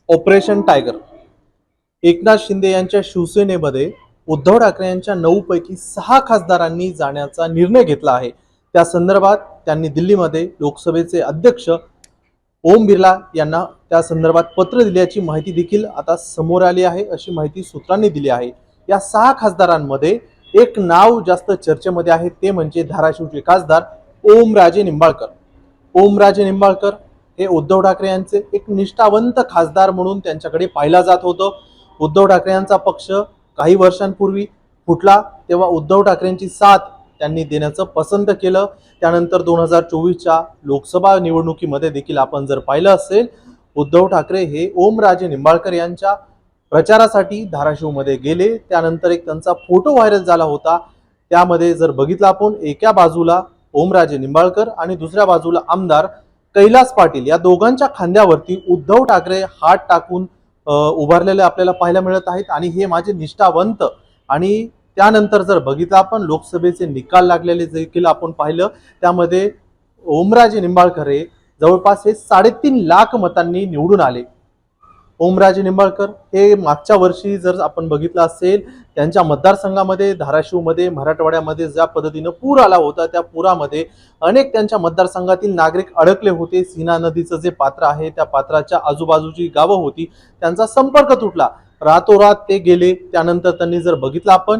Operation tiger Eknath Shinde यांच्या शिवसेनेमध्ये उद्धव ठाकरे यांच्या 9 पैकी 6 खासदारांनी जाण्याचा निर्णय घेतला आहे। त्या संदर्भात त्यांनी दिल्लीमध्ये लोकसभेचे अध्यक्ष ओम बिर्ला यांना त्या संदर्भात पत्र दिल्याची माहिती देखील आता समोर आली आहे, अशी माहिती सूत्रांनी दिली आहे। या 6 खासदारांमध्ये एक नाव जास्त चर्चेमध्ये आहे, ते म्हणजे धाराशिवचे खासदार ओमराजे निंबाळकर। ओमराजे निंबाळकर हे उद्धव ठाकरे यांचे एक निष्ठावंत खासदार म्हणून त्यांच्याकडे पाहिला जात होतं। उद्धव ठाकरे यांचा पक्ष काही वर्षांपूर्वी फुटला तेव्हा उद्धव ठाकरेंची साथ त्यांनी देण्याचं पसंत केलं। त्यानंतर 2024च्या लोकसभा निवडणुकीमध्ये देखील आपण जर पाहिलं असेल, उद्धव ठाकरे हे ओमराजे निंबाळकर यांच्या प्रचारासाठी धाराशिवमध्ये गेले। त्यानंतर एक त्यांचा फोटो व्हायरल झाला होता, त्यामध्ये जर बघितलं आपण एका बाजूला ओमराजे निंबाळकर आणि दुसऱ्या बाजूला आमदार कैलास पाटील या दोघांच्या खांद्यावरती उद्धव ठाकरे हात टाकून उभारलेले आपल्याला पाहायला मिळत आहेत। आणि हे माझे निष्ठावंत, आणि त्यानंतर जर बघितलं आपण लोकसभेचे निकाल लागलेले देखील आपण पाहिलं, त्यामध्ये ओमराजे निंबाळकर हे जवळपास 3.5 लाख मतांनी निवडून आले। ओमराजे निंबाळकर हे मागच्या वर्षी जर आपण बघितलं असेल, त्यांच्या मतदारसंघामध्ये धाराशिवमध्ये मराठवाड्यामध्ये ज्या पद्धतीनं पूर आला होता, त्या पुरामध्ये अनेक त्यांच्या मतदारसंघातील नागरिक अडकले होते। सीना नदीचं जे पात्र आहे, त्या पात्राच्या आजूबाजूची गावं होती, त्यांचा संपर्क तुटला, रातोरात ते गेले। त्यानंतर त्यांनी जर बघितलं आपण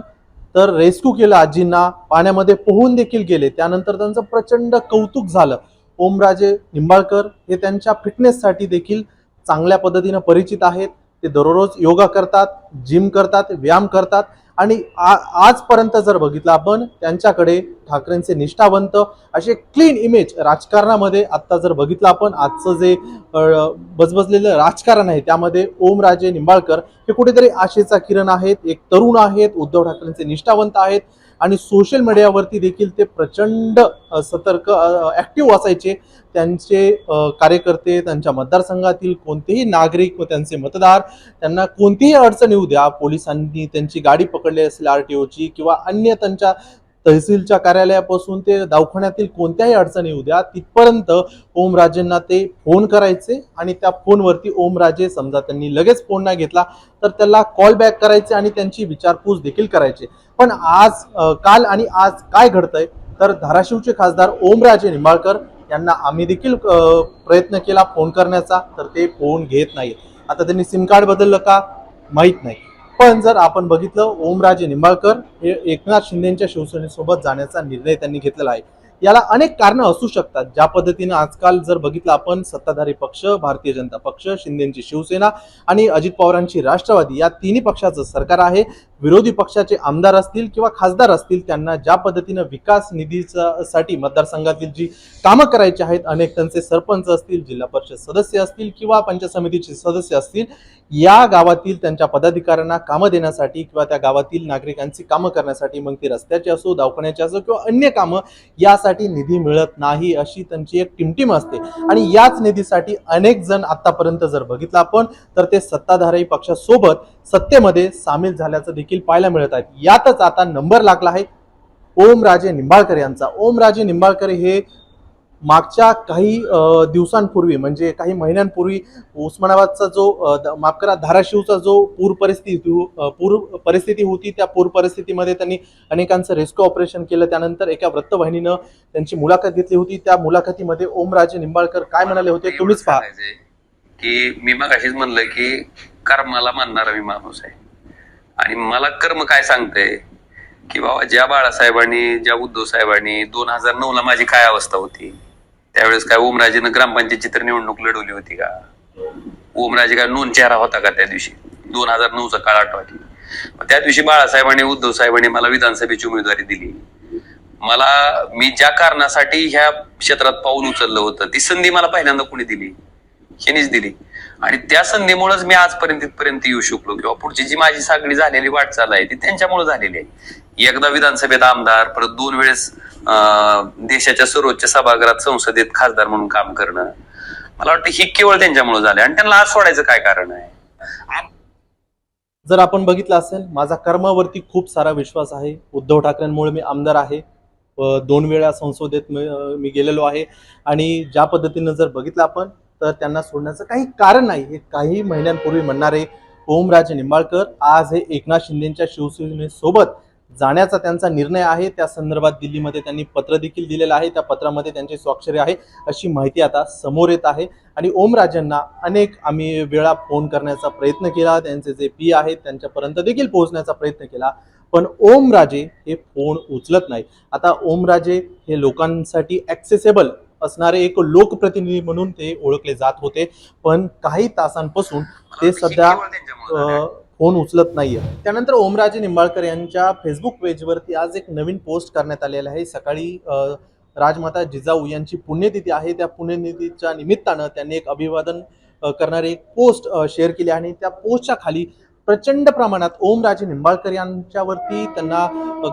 तर रेस्क्यू केलं, आजींना पाण्यामध्ये पोहून देखील गेले। त्यानंतर त्यांचं प्रचंड कौतुक झालं। ओमराजे निंबाळकर हे त्यांच्या फिटनेससाठी देखील चांगल्या पद्धतीने परिचित आहेत। ते दररोज योगा करतात, जिम करतात, व्यायाम करतात, आणि आजपर्यंत जर बघितलं आपण त्यांच्याकडे ठाकरेंचे निष्ठावंत असे क्लीन इमेज राजकारणामध्ये आता जर बघितलं आपण आजचं जे बजबजलेलं राजकारण आहे, त्यामध्ये ओमराजे निंबाळकर हे कुठेतरी आशेचा किरण आहेत, एक तरुण आहेत, उद्धव ठाकरेंचे निष्ठावंत आहेत, आणि सोशल मीडियावरती देखील ते प्रचंड सतर्क ऍक्टिव्ह असायचे। त्यांचे कार्यकर्ते, त्यांच्या मतदारसंघातील कोणतेही नागरिक व त्यांचे मतदार, त्यांना कोणतीही अडचण येऊ द्या, पोलिसांनी त्यांची गाडी पकडली असेल आरटीओची किंवा अन्य त्यांच्या तहसीलच्या कार्यालयापासून ते दवाखान्यातील कोणत्याही अडचणी येऊ द्या, तिथपर्यंत ओमराजेंना ते फोन करायचे, आणि त्या फोनवरती ओमराजे समजा त्यांनी लगेच फोन नाही घेतला तर त्याला कॉल बॅक करायचे आणि त्यांची विचारपूस देखील करायचे। पण आज काल आणि आज काय घडतंय तर धाराशिवचे खासदार ओमराजे निंबाळकर यांना आम्ही देखील प्रयत्न केला फोन करण्याचा, तर ते फोन घेत नाहीत। आता त्यांनी सिम कार्ड बदललं का माहित नाही, पण जर आपण बघितलं ओमराजे निंबाळकर हे एकनाथ शिंदेच्या शिवसेनेसोबत जाण्याचा निर्णय त्यांनी घेतलेला आहे। याला अनेक कारणं असू शकतात। ज्या पद्धतीने आजकाल जर बघितलं आपण सत्ताधारी पक्ष भारतीय जनता पक्ष, शिंदेची शिवसेना आणि अजित पवारांची राष्ट्रवादी या तिन्ही पक्षाचं सरकार आहे। विरोधी पक्षाचे आमदार असतील किंवा खासदार असतील, त्यांना ज्या पद्धतीने विकास निधीसाठी मतदारसंघातील जी कामं करायची आहेत, अनेक त्यांचे सरपंच असतील, जिल्हा परिषद सदस्य असतील किंवा पंचायत समितीचे सदस्य असतील, या गावातील त्यांच्या पदाधिकाऱ्यांना कामं देण्यासाठी किंवा त्या गावातील नागरिकांची कामं करण्यासाठी, मग ती रस्त्याची असो, दवाखान्याची असो किंवा अन्य कामं, यासाठी निधी मिळत नाही अशी त्यांची एक टिमटिम असते। आणि याच निधीसाठी अनेक जण आतापर्यंत जर बघितलं आपण तर ते सत्ताधारी पक्षासोबत सत्तेमध्ये सामील झाल्याचं देखील पाहायला मिळत आहे। यातच आता नंबर लागला आहे ओमराजे निंबाळकर यांचा। ओमराजे निंबाळकर हे मागच्या काही दिवसांपूर्वी म्हणजे काही महिन्यांपूर्वी उस्मानाबादचा जो माफ करा धाराशिवचा जो पूर परिस्थिती होती, त्या पूर परिस्थितीमध्ये त्यांनी अनेकांचं रेस्क्यू ऑपरेशन केलं। त्यानंतर एका वृत्तवाहिनीनं त्यांची मुलाखत घेतली होती। त्या मुलाखतीमध्ये ओमराजे निंबाळकर काय म्हणाले होते तुम्हीच पहा। की मी मगाशीच म्हणलं की कर्माला मानणारा मी माणूस आहे, आणि मला कर्म काय सांगतंय की बाबा ज्या बाळासाहेबांनी, ज्या उद्धव साहेबांनी 2009 ला माझी काय अवस्था होती, त्यावेळेस काय ओमराजेनं ग्रामपंचायतची तर निवडणूक लढवली होती का? ओमराजे काय नोंद चेहरा होता का त्या दिवशी? 2009चा काळ आठवा की त्या दिवशी बाळासाहेबांनी, उद्धव साहेबांनी मला विधानसभेची उमेदवारी दिली। मी ज्या कारणासाठी ह्या क्षेत्रात पाऊल उचललं होतं, ती संधी मला पहिल्यांदा कोणी दिली? ह्यानीच दिली, आणि त्या संधीमुळेच मी आजपर्यंत येऊ शकलो, किंवा पुढची जी माझी सागडी झालेली वाटचाल आहे ती त्यांच्यामुळे झालेली आहे। एकदा विधानसभेत आमदार, परत 2 वेळेस देशाच्या सर्वोच्च सभागृहात संसदेत खासदार म्हणून काम करणं, मला वाटतं ही केवळ त्यांच्यामुळे झालंय, आणि त्यांना आज सोडायचं काय कारण आहे? जर आपण बघितलं असेल, माझा कर्मावरती खूप सारा विश्वास आहे। उद्धव ठाकरेंमुळे मी आमदार आहे, 2 वेळा संसदेत मी गेलेलो आहे, आणि ज्या पद्धतीनं जर बघितलं आपण तर त्यांना सोडण्याचं काही कारण नाही हे काही महिन्यांपूर्वी म्हणणारे ओमराजे निंबाळकर आज हे एकनाथ शिंदेच्या शिवसेनेसोबत जाण्याचा त्यांचा निर्णय आहे. त्या संदर्भात दिल्लीमध्ये त्यांनी पत्र देखील दिलेलं आहे. त्या पत्रामध्ये त्यांची स्वाक्षरी आहे अशी माहिती आता समोर येत आहे. आणि ओमराजेंना अनेक आम्ही वेळा फोन करण्याचा प्रयत्न केला, त्यांचे जे पी आहेत त्यांच्यापर्यंत देखील पोहोचण्याचा प्रयत्न केला, पण ओमराजे हे फोन उचलत नाही. आता ओमराजे हे लोकांसाठी ॲक्सेसेबल असणारे एक लोकप्रतिनिधी म्हणून ते ओळखले जात होते, पण काही तासांपासून ते सध्या फोन उचलत नाहीये. त्यानंतर ओमराजे निंबाळकर यांच्या फेसबुक पेजवरती आज एक नवीन पोस्ट करण्यात आलेला आहे. सकाळी राजमाता जिजाऊ यांची पुण्यतिथी आहे. त्या पुण्यतिथीच्या निमित्तानं त्यांनी एक अभिवादन करणारी एक पोस्ट शेअर केली आणि त्या पोस्टच्या खाली प्रचंड प्रमाणात ओमराजे निंबाळकर यांच्यावरती त्यांना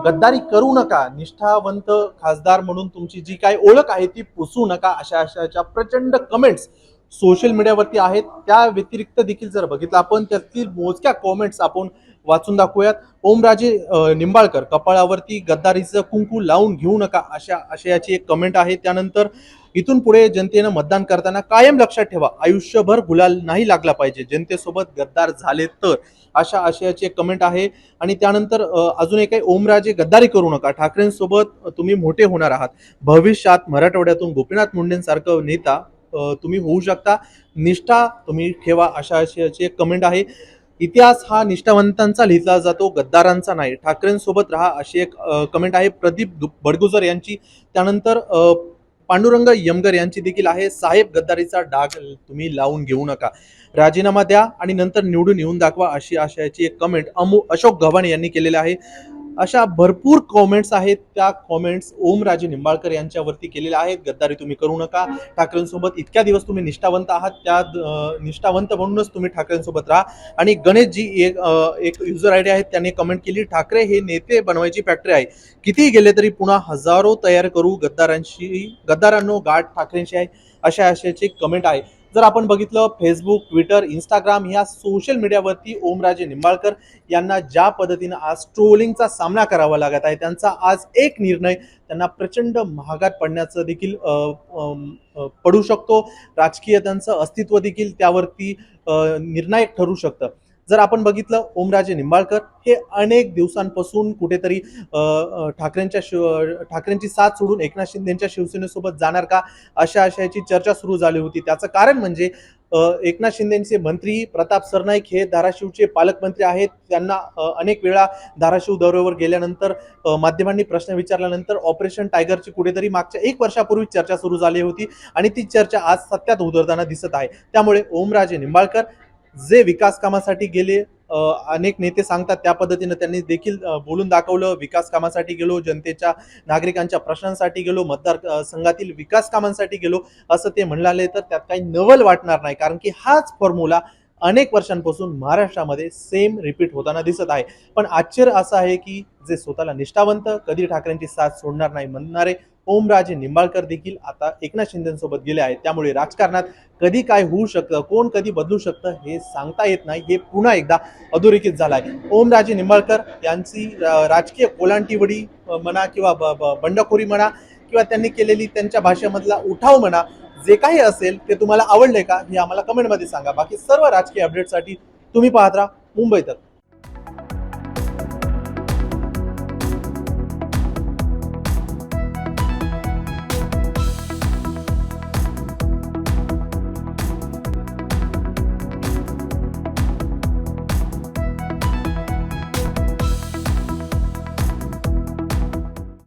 गद्दारी करू नका, निष्ठावंत खासदार म्हणून तुमची जी काय ओळख आहे ती पुसू नका, अशा प्रचंड कमेंट्स सोशल मीडियावरती आहेत. त्या व्यतिरिक्त देखील जर बघितलं आपण त्यातील मोजक्या कॉमेंट्स आपण वाचून दाखवूयात. ओमराजे निंबाळकर कपाळावरती गद्दारीचं कुंकू लावून घेऊ नका, अशा आशयाची एक कमेंट आहे. त्यानंतर इथून पुढे जनतेनं मतदान करताना कायम लक्षात ठेवा, आयुष्यभर गुलाल नाही लागला पाहिजे, जनतेसोबत गद्दार झाले तर, अशा आशयाची एक कमेंट आहे. आणि त्यानंतर अजून एक आहे, ओमराजे गद्दारी करू नका, ठाकरेंसोबत तुम्ही मोठे होणार आहात, भविष्यात मराठवाड्यातून गोपीनाथ मुंडेंसारखं नेता तुम्ही होऊ शकता, निष्ठा तुम्ही ठेवा, अशा आशयाची एक कमेंट आहे. इतिहास हा निष्ठावंतांचा लिहिला जातो, गद्दारांचा नाही, ठाकरेंसोबत राहा, अशी एक कमेंट आहे प्रदीप बडगुजर यांची. त्यानंतर पांडुरंग यमगर यांची देखील आहे, साहेब गद्दारीचा डाग तुम्ही लावून घेऊ नका, राजीनामा द्या आणि नंतर निवडून येऊन दाखवा, अशी आशयाची एक कमेंट अशोक गव्हाणे यांनी केलेली आहे. अशा भरपूर कॉमेंट्स आहेत. त्या कॉमेंट्स ओमराजे निंबाळकर यांच्यावरती केलेल्या आहेत. गद्दारी तुम्ही करू नका, ठाकरेंसोबत इतक्या दिवस तुम्ही निष्ठावंत आहात, त्या निष्ठावंत म्हणूनच तुम्ही ठाकरेंसोबत राहा. आणि गणेशजी एक युजर आयडी आहेत, त्यांनी कमेंट केली, ठाकरे हे नेते बनवायची फॅक्टरी आहे, कितीही गेले तरी पुन्हा हजारो तयार करू, गद्दारांनो गाठ ठाकरेंशी आहे, अशा आशयाची कमेंट आहे. जर आपण बघितलं फेसबुक, ट्विटर, इंस्टाग्राम ह्या सोशल मीडियावरती ओमराजे निंबाळकर यांना ज्या पद्धतीनं आज ट्रोलिंगचा सामना करावा लागत आहे, त्यांचा आज एक निर्णय त्यांना प्रचंड महागात पडण्याचं देखील पडू शकतो. राजकीय त्यांचं अस्तित्व देखील त्यावरती निर्णायक ठरू शकतं. जर आपण बघितलं ओमराजे निंबाळकर हे अनेक दिवसांपासून कुठेतरी ठाकरेंची साथ सोडून एकनाथ शिंदेच्या शिवसेनेसोबत जाणार का, अशा आशयाची चर्चा सुरू झाली होती. त्याचं कारण म्हणजे एकनाथ शिंदेचे मंत्री प्रताप सरनाईक हे धाराशिवचे पालकमंत्री आहेत. त्यांना अनेक वेळा धाराशिव दौऱ्यावर गेल्यानंतर माध्यमांनी प्रश्न विचारल्यानंतर ऑपरेशन टायगरची कुठेतरी मागच्या 1 वर्षापूर्वी चर्चा सुरू झाली होती आणि ती चर्चा आज सत्यात उतरताना दिसत आहे. त्यामुळे ओमराजे निंबाळकर जे विकास कामासाठी गेले, अनेक नेते सांगतात त्या पद्धतीने त्यांनी देखील बोलून दाखवलं, विकास कामासाठी गेलो, जनतेच्या नागरिकांच्या प्रश्नांसाठी गेलो, मतदारसंघातील विकास कामांसाठी गेलो, असं ते म्हणाले तर त्यात काही नवल वाटणार नाही, कारण की हाच फॉर्म्युला अनेक वर्षांपासून महाराष्ट्रामध्ये सेम रिपीट होताना दिसत आहे. पण आश्चर्य असं आहे की जे स्वतःला निष्ठावंत, कधी ठाकरेंची साथ सोडणार नाही म्हणणारे ओमराजे निंबाळकर देखील आता एकनाथ शिंदेसोबत गेले आहेत. त्यामुळे राजकारणात कधी काय होऊ शकतं, कोण कधी बदलू शकतं हे सांगता येत नाही. हे पुन्हा एकदा अधोरेखित झालं आहे. ओमराजे निंबाळकर यांची राजकीय ओलांटीवडी म्हणा किंवा बंडखोरी म्हणा किंवा त्यांनी केलेली त्यांच्या भाषेमधला उठाव म्हणा, जे काही असेल ते तुम्हाला आवडले का हे आम्हाला कमेंटमध्ये सांगा. बाकी सर्व राजकीय अपडेटसाठी तुम्ही पाहत राहा मुंबई तक.